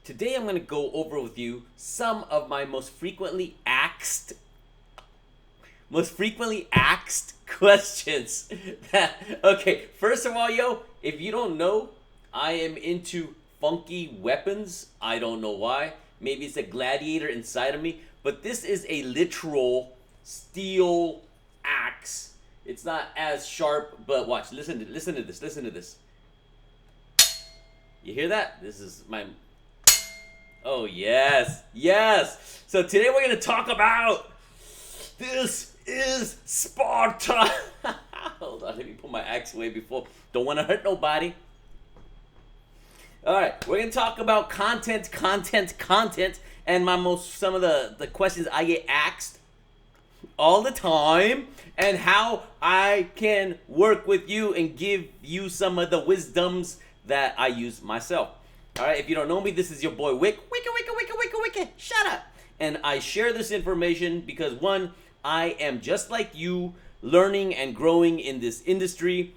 Today I'm going to go over with you some of my most frequently asked questions. Okay, first of all, yo, if you don't know, I am into funky weapons. I don't know why. Maybe it's a gladiator inside of me, but this is a literal steel axe. It's not as sharp, but watch. Listen to this. Listen to this. You hear that? This is my. Oh yes, yes. So today we're gonna talk about. This is Sparta. Hold on, let me put my axe away before. Don't want to hurt nobody. All right, we're gonna talk about content, and some of the questions I get asked all the time, and how I can work with you and give you some of the wisdoms that I use myself. All right, if you don't know me, this is your boy Wick. Wicca. Shut up. And I share this information because one, I am just like you, learning and growing in this industry,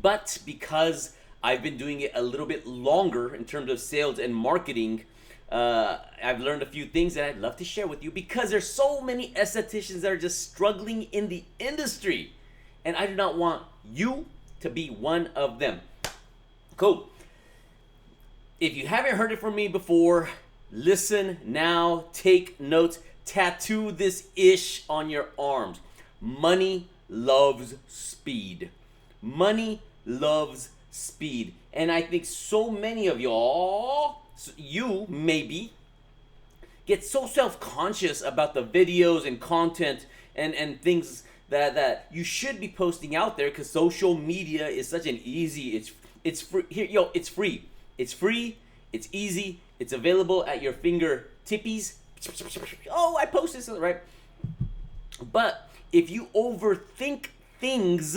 but because I've been doing it a little bit longer in terms of sales and marketing, I've learned a few things that I'd love to share with you because there's so many estheticians that are just struggling in the industry, and I do not want you to be one of them. Cool. If you haven't heard it from me before, listen now, take notes, tattoo this ish on your arms. Money loves speed. Money loves speed. And I think so many of y'all, you maybe, get so self-conscious about the videos and content and things that you should be posting out there, because social media is such an easy, it's free. Here, yo, it's free. It's free, it's easy, it's available at your fingertippies. Oh, I posted something, right? But if you overthink things,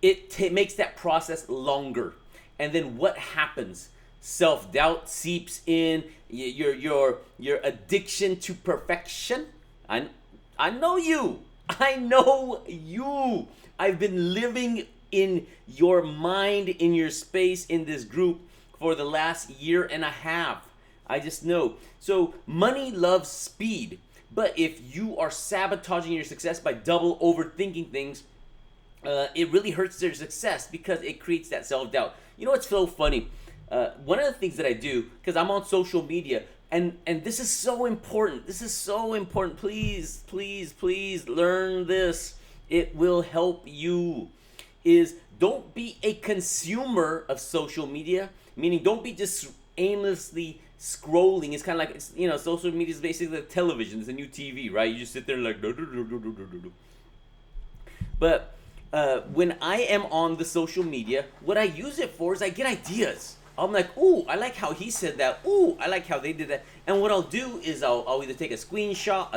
it makes that process longer. And then what happens? Self-doubt seeps in, your addiction to perfection. I know you. I know you. I've been living in your mind, in your space, in this group for the last year and a half. I just know. So money loves speed. But if you are sabotaging your success by double overthinking things, it really hurts their success because it creates that self-doubt. You know what's so funny? One of the things that I do, because I'm on social media, and this is so important. This is so important. Please learn this. It will help you. Is don't be a consumer of social media, meaning don't be just aimlessly scrolling. It's kind of like, social media is basically like television. It's a new TV, right? You just sit there and like, But when I am on the social media, what I use it for is I get ideas. I'm like, ooh, I like how he said that. Ooh, I like how they did that. And what I'll do is I'll either take a screenshot,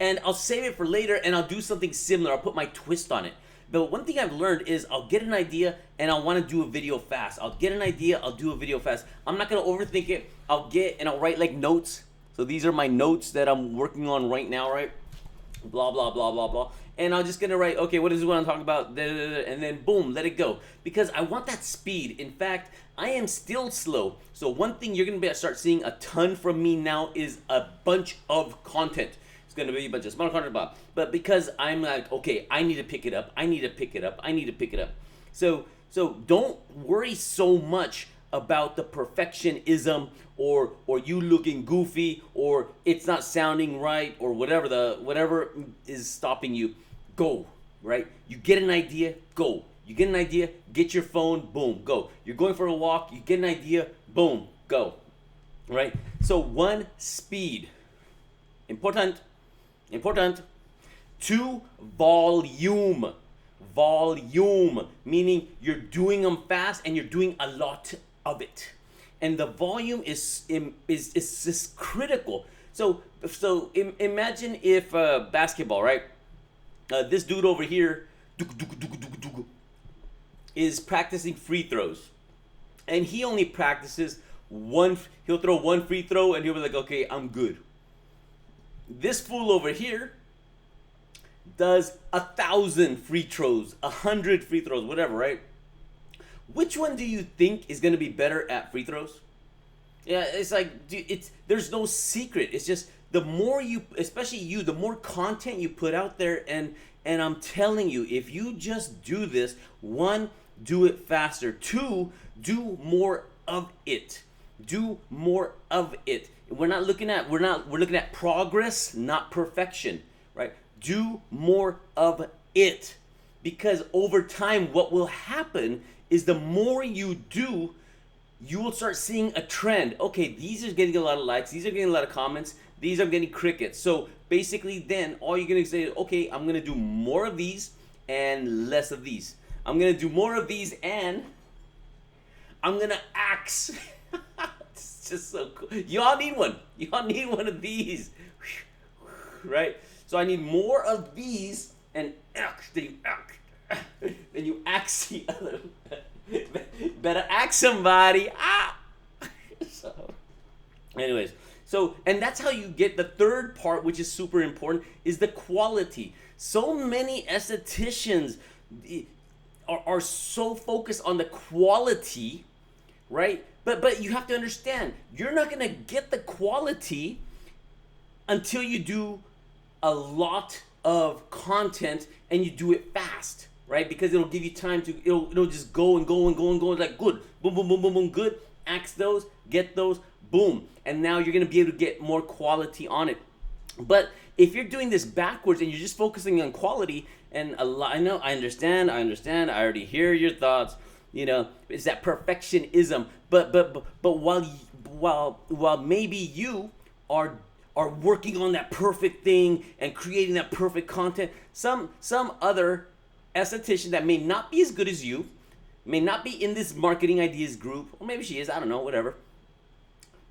and I'll save it for later, and I'll do something similar. I'll put my twist on it. But one thing I've learned is I'll get an idea and I want to do a video fast. I'll get an idea, I'll do a video fast. I'm not going to overthink it. I'll write like notes. So these are my notes that I'm working on right now, right? Blah, blah, blah, blah, blah. And I'm just going to write, okay, what is what I'm talking about? And then boom, let it go. Because I want that speed. In fact, I am still slow. So one thing you're going to start seeing a ton from me now is a bunch of content. It's going to be a bunch of small content, blah. But because I'm like, okay, I need to pick it up. So don't worry so much about the perfectionism or you looking goofy or it's not sounding right or whatever is stopping you. Go, right? You get an idea, go. You get an idea, get your phone, boom, go. You're going for a walk, you get an idea, boom, go. Right? So one, speed. Important. 2, volume, meaning you're doing them fast and you're doing a lot of it, and the volume is just critical. So imagine if basketball, right? This dude over here is practicing free throws, and he only practices one. He'll throw one free throw and he'll be like, okay, I'm good. This fool over here does 1,000 free throws, 100 free throws, whatever, right? Which one do you think is going to be better at free throws? Yeah, it's like, dude, there's no secret. It's just the more you, especially you, the more content you put out there, and I'm telling you, if you just do this, one, do it faster. Two, do more of it. Do more of it. We're looking at progress, not perfection, right? Do more of it. Because over time, what will happen is the more you do, you will start seeing a trend. Okay, these are getting a lot of likes, these are getting a lot of comments, these are getting crickets. So basically then all you're gonna say is, okay, I'm gonna do more of these and less of these. I'm gonna do more of these and I'm gonna axe. It's just so cool. Y'all need one. Y'all need one of these. Right? So I need more of these and axe. Then you axe the other. Better axe somebody. So, anyways, and that's how you get the third part, which is super important, is the quality. So many estheticians are so focused on the quality, right? But you have to understand, you're not gonna get the quality until you do a lot of content and you do it fast, right? Because it'll give you time to, it'll just go and go and go and go, like good, boom, boom, boom, boom, boom, good, axe those, get those, boom. And now you're gonna be able to get more quality on it. But if you're doing this backwards and you're just focusing on quality, and I know, I understand, I already hear your thoughts, it's that perfectionism. But while maybe you are working on that perfect thing and creating that perfect content, some other esthetician that may not be as good as you, may not be in this marketing ideas group, or maybe she is, I don't know, whatever.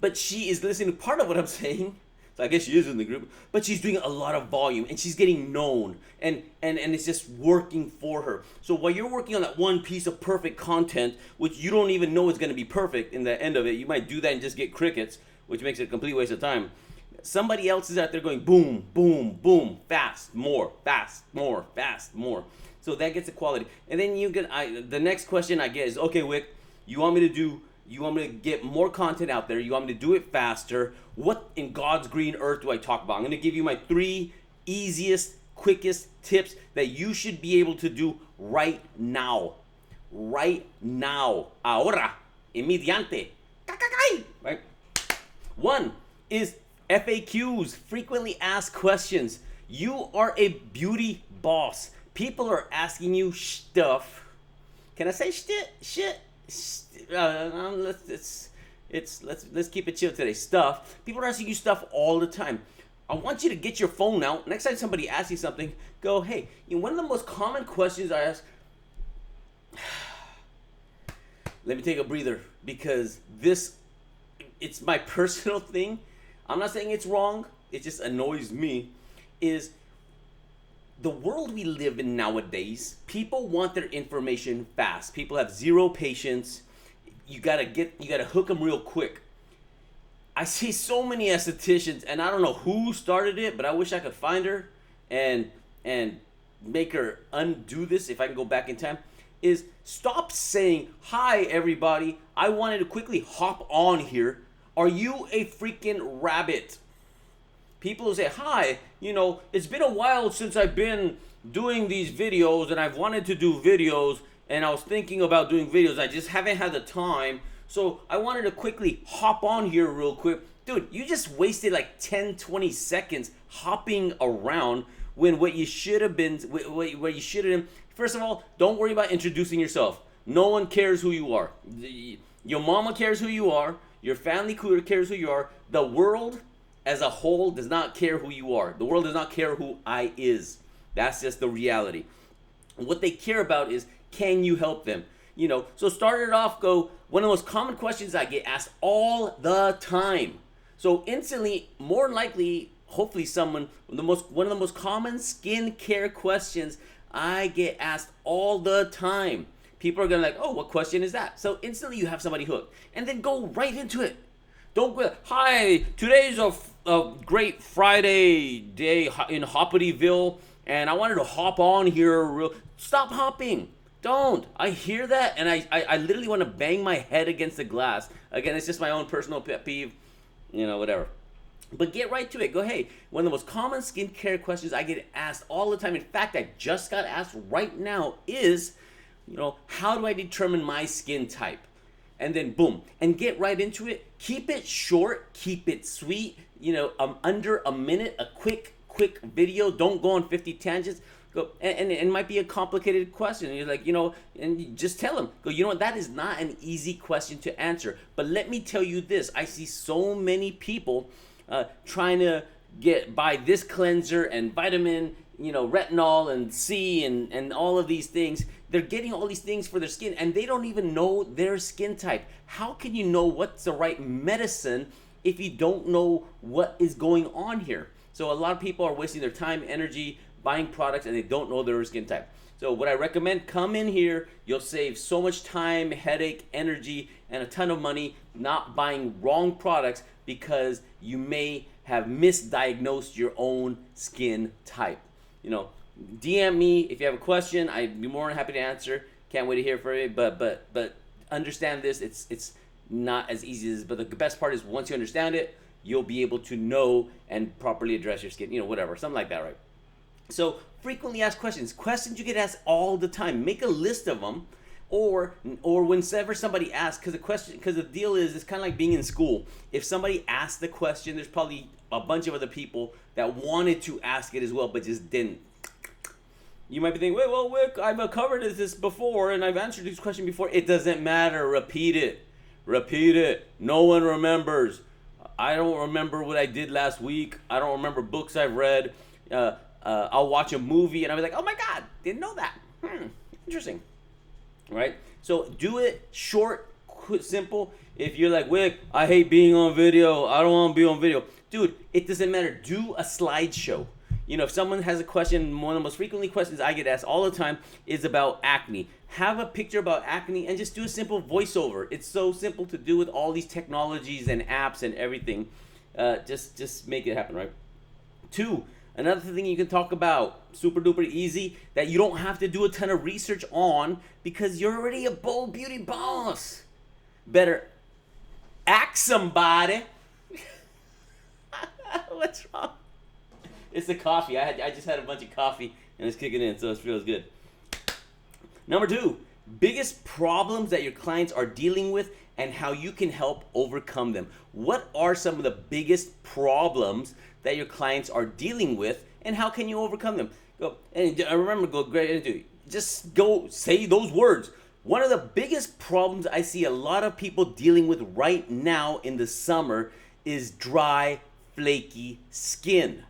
But she is listening to part of what I'm saying. So I guess she is in the group, but she's doing a lot of volume and she's getting known, and it's just working for her. So while you're working on that one piece of perfect content, which you don't even know is going to be perfect in the end of it, you might do that and just get crickets, which makes it a complete waste of time. Somebody else is out there going boom, boom, boom, fast, more, fast, more, fast, more. So that gets the quality. And then the next question I get is, okay, Wick, you want me to get more content out there, you want me to do it faster. What in God's green earth do I talk about? I'm going to give you my 3 easiest, quickest tips that you should be able to do right now. Right now. Ahora. Inmediante. Right? 1 is FAQs, frequently asked questions. You are a beauty boss. People are asking you stuff. Can I say shit? Let's keep it chill today. Stuff. People are asking you stuff all the time. I want you to get your phone out. Next time somebody asks you something, go, hey, one of the most common questions I ask, let me take a breather, because it's my personal thing. I'm not saying it's wrong. It just annoys me. Is the world we live in nowadays, people want their information fast. People have zero patience. You gotta hook them real quick. I see so many estheticians, and I don't know who started it, but I wish I could find her and make her undo this if I can go back in time. Is stop saying, hi everybody, I wanted to quickly hop on here. Are you a freaking rabbit? People who say, hi, it's been a while since I've been doing these videos, and I've wanted to do videos, and I was thinking about doing videos. I just haven't had the time. So I wanted to quickly hop on here real quick. Dude, you just wasted like 10, 20 seconds hopping around when what you should have been, first of all, don't worry about introducing yourself. No one cares who you are. Your mama cares who you are. Your family cares who you are. The world as a whole does not care who you are. The world does not care who I is. That's just the reality. What they care about is, can you help them? So start it off, one of the most common questions I get asked all the time. So instantly, more likely, hopefully one of the most common skincare questions I get asked all the time. People are gonna like, oh, what question is that? So instantly you have somebody hooked. And then go right into it. Don't go, hi, today's a great Friday day in Hoppityville, and I wanted to hop on here real. Stop hopping. Don't. I hear that, and I literally want to bang my head against the glass. Again, it's just my own personal pet peeve, whatever. But get right to it. Go, hey, one of the most common skincare questions I get asked all the time, in fact, I just got asked right now, is, how do I determine my skin type? And then boom, and get right into it. Keep it short, keep it sweet, under a minute, a quick video. Don't go on 50 tangents. Go, and it might be a complicated question. And you're like, and you just tell them, go, you know what, that is not an easy question to answer. But let me tell you this, I see so many people trying to buy this cleanser and vitamin, retinol and C and all of these things. They're getting all these things for their skin and they don't even know their skin type. How can you know what's the right medicine if you don't know what is going on here? So a lot of people are wasting their time, energy, buying products, and they don't know their skin type. So what I recommend, come in here. You'll save so much time, headache, energy, and a ton of money not buying wrong products because you may have misdiagnosed your own skin type. DM me if you have a question. I'd be more than happy to answer. Can't wait to hear from you. But understand this. It's not as easy as. But the best part is once you understand it, you'll be able to know and properly address your skin. Whatever, something like that, right? So frequently asked questions you get asked all the time. Make a list of them, or whenever somebody asks, because the deal is, it's kind of like being in school. If somebody asks the question, there's probably a bunch of other people that wanted to ask it as well, but just didn't. You might be thinking, well, Wick, I've covered this before and I've answered this question before. It doesn't matter. Repeat it. No one remembers. I don't remember what I did last week. I don't remember books I've read. I'll watch a movie and I'll be like, oh my God, didn't know that. Interesting. Right? So do it short, simple. If you're like, Wick, I hate being on video. I don't want to be on video. Dude, it doesn't matter. Do a slideshow. If someone has a question, one of the most frequently questions I get asked all the time is about acne. Have a picture about acne and just do a simple voiceover. It's so simple to do with all these technologies and apps and everything. Just make it happen, right? 2, another thing you can talk about, super duper easy, that you don't have to do a ton of research on because you're already a bold beauty boss. Better ask somebody. What's wrong? It's the coffee. I just had a bunch of coffee and it's kicking in, so it feels good. Number 2, biggest problems that your clients are dealing with and how you can help overcome them. What are some of the biggest problems that your clients are dealing with and how can you overcome them? Go great into it. Just go say those words. One of the biggest problems I see a lot of people dealing with right now in the summer is dry, flaky skin.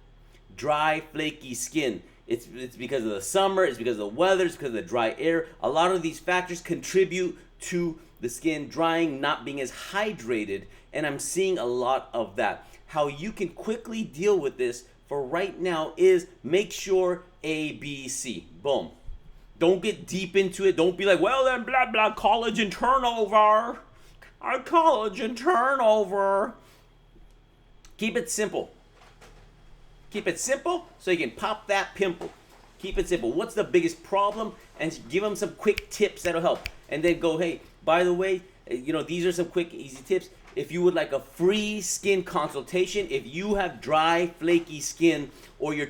Dry, flaky skin. It's because of the summer, it's because of the weather, it's because of the dry air. A lot of these factors contribute to the skin drying, not being as hydrated, and I'm seeing a lot of that. How you can quickly deal with this for right now is make sure ABC. Boom. Don't get deep into it. Don't be like, well then blah blah, collagen turnover. Collagen turnover. Keep it simple. Keep it simple so you can pop that pimple. Keep it simple. What's the biggest problem? And give them some quick tips that'll help. And then go, hey, by the way, these are some quick, easy tips. If you would like a free skin consultation, if you have dry, flaky skin, or the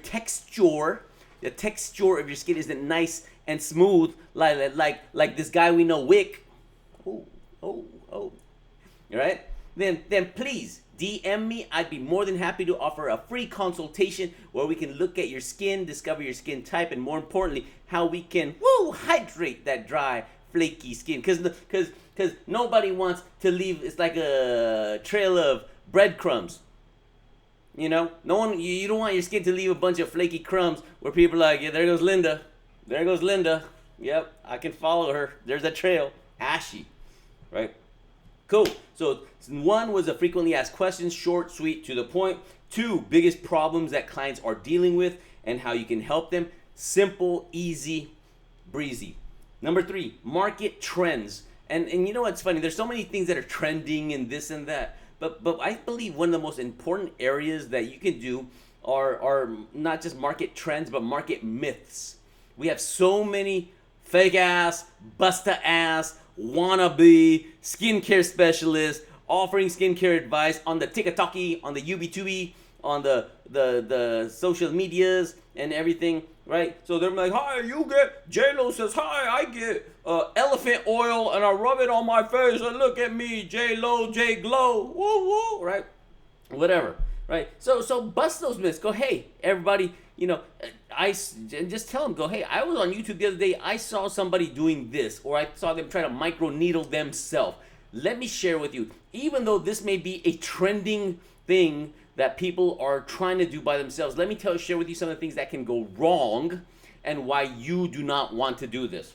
texture of your skin isn't nice and smooth, like this guy we know, Wick. All right? Then please DM me. I'd be more than happy to offer a free consultation where we can look at your skin, discover your skin type, and more importantly, how we can hydrate that dry, flaky skin. Because nobody wants to leave. It's like a trail of breadcrumbs. No one. You don't want your skin to leave a bunch of flaky crumbs where people are like, yeah, there goes Linda. There goes Linda. Yep, I can follow her. There's a trail. Ashy, right? Cool. So 1 was a frequently asked questions, short, sweet, to the point. 2, biggest problems that clients are dealing with and how you can help them. Simple, easy, breezy. Number 3, market trends. And you know what's funny? There's so many things that are trending and this and that. But I believe one of the most important areas that you can do are not just market trends, but market myths. We have so many fake ass, busta ass, wannabe skincare specialists offering skincare advice on the TikTok, on the YouTube, on the social medias and everything, right? So they're like, hi, you get, J-Lo says, hi, I get elephant oil and I rub it on my face and look at me, J-Lo, J-Glow, woo woo, right? Whatever, right? So bust those myths. Go, hey, everybody, just tell them, go, hey, I was on YouTube the other day, I saw somebody doing this, or I saw them try to micro needle themselves. Let me share with you, even though this may be a trending thing that people are trying to do by themselves, let me share with you some of the things that can go wrong and why you do not want to do this,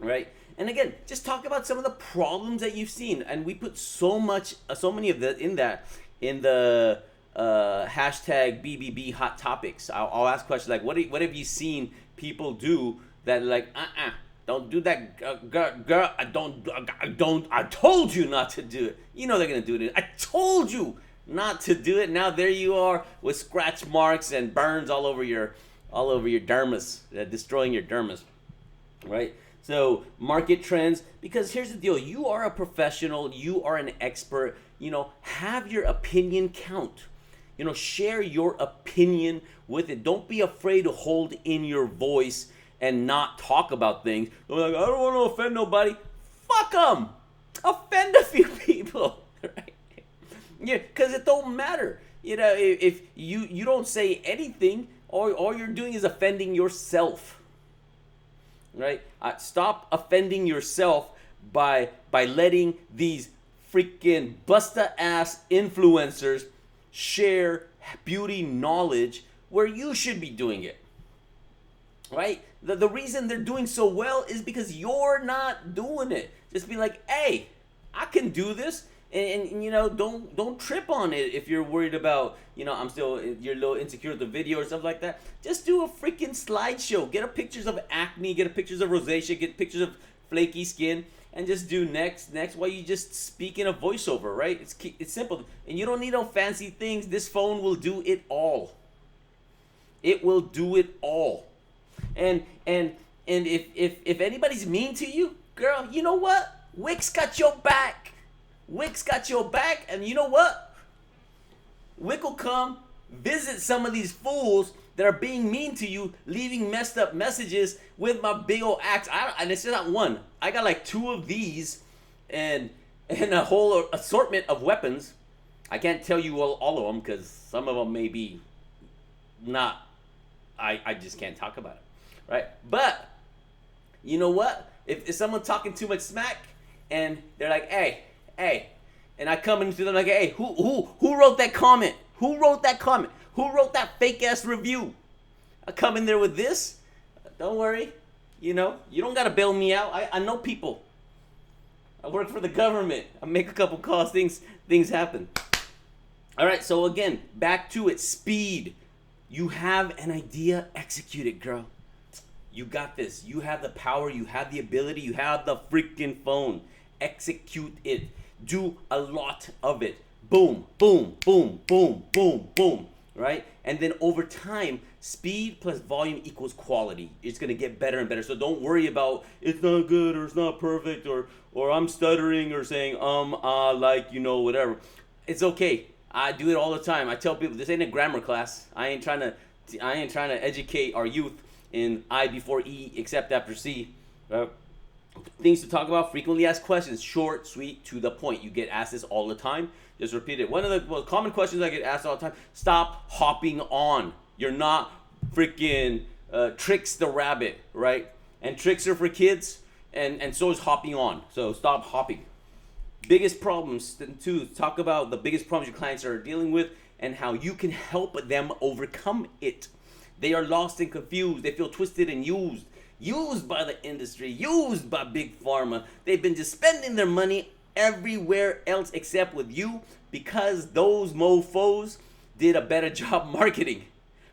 right? And again, just talk about some of the problems that you've seen, and we put so many of that in the hashtag BBB hot topics. I'll ask questions like, what have you seen people do that like, don't do that, girl. I told you not to do it. You know they're gonna do it. I told you not to do it. Now there you are with scratch marks and burns all over your dermis, destroying your dermis, right? So market trends, because here's the deal: you are a professional, you are an expert. Have your opinion count. Share your opinion with it. Don't be afraid to hold in your voice and not talk about things. They're like, I don't want to offend nobody. Fuck them. Offend a few people, right? Yeah, because it don't matter. If you don't say anything, all you're doing is offending yourself, right? Stop offending yourself by letting these freaking busta ass influencers share beauty knowledge where you should be doing it, right? The reason they're doing so well is because you're not doing it. Just be like, hey, I can do this, and don't trip on it if you're worried about, you're a little insecure with the video or stuff like that. Just do a freaking slideshow. Get pictures of acne, get pictures of rosacea, get pictures of flaky skin, and just do next while you just speak in a voiceover, right? It's simple, and you don't need no fancy things. This phone will do it all. It will do it all. And if anybody's mean to you, girl, you know what? Wix got your back. Wix got your back, and you know what? Wix will come visit some of these fools that are being mean to you, leaving messed up messages with my big old axe. And it's not one. I got like 2 of these and a whole assortment of weapons. I can't tell you all of them because some of them may be not. I just can't talk about it, right? But you know what? If someone's talking too much smack and they're like, hey, and I come into them like, hey, who wrote that comment? Who wrote that comment? Who wrote that fake ass review? I come in there with this. Don't worry, you don't gotta bail me out. I know people. I work for the government. I make a couple calls. Things happen. All right. So again, back to it. Speed. You have an idea, execute it, girl. You got this. You have the power. You have the ability. You have the freaking phone. Execute it. Do a lot of it. Boom, boom, boom, boom, boom, boom. Right? And then over time, speed plus volume equals quality. It's going to get better and better. So don't worry about it's not good or it's not perfect or I'm stuttering or saying whatever. It's okay. I do it all the time. I tell people this ain't a grammar class. I ain't trying to educate our youth in I before E except after C. Things to talk about, frequently asked questions, short, sweet, to the point. You get asked this all the time. Just repeat it. One of the most common questions I get asked all the time, stop hopping on. You're not freaking Tricks the rabbit, right? And tricks are for kids, and so is hopping on. So stop hopping. Biggest problems, to talk about the biggest problems your clients are dealing with and how you can help them overcome it. They are lost and confused. They feel twisted and used by the industry, used by big pharma. They've been just spending their money everywhere else except with you because those mofos did a better job marketing.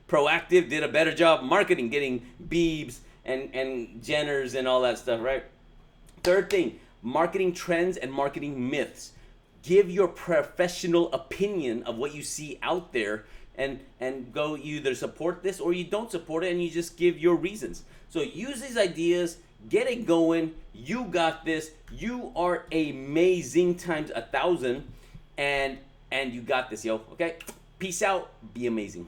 Proactive did a better job marketing, getting Biebs and Jenners and all that stuff, right? Third thing, marketing trends and marketing myths. Give your professional opinion of what you see out there and go, you either support this or you don't support it, and you just give your reasons. So use these ideas, get it going. You got this. You are amazing times 1,000, and you got this, yo. Okay, peace out. Be amazing.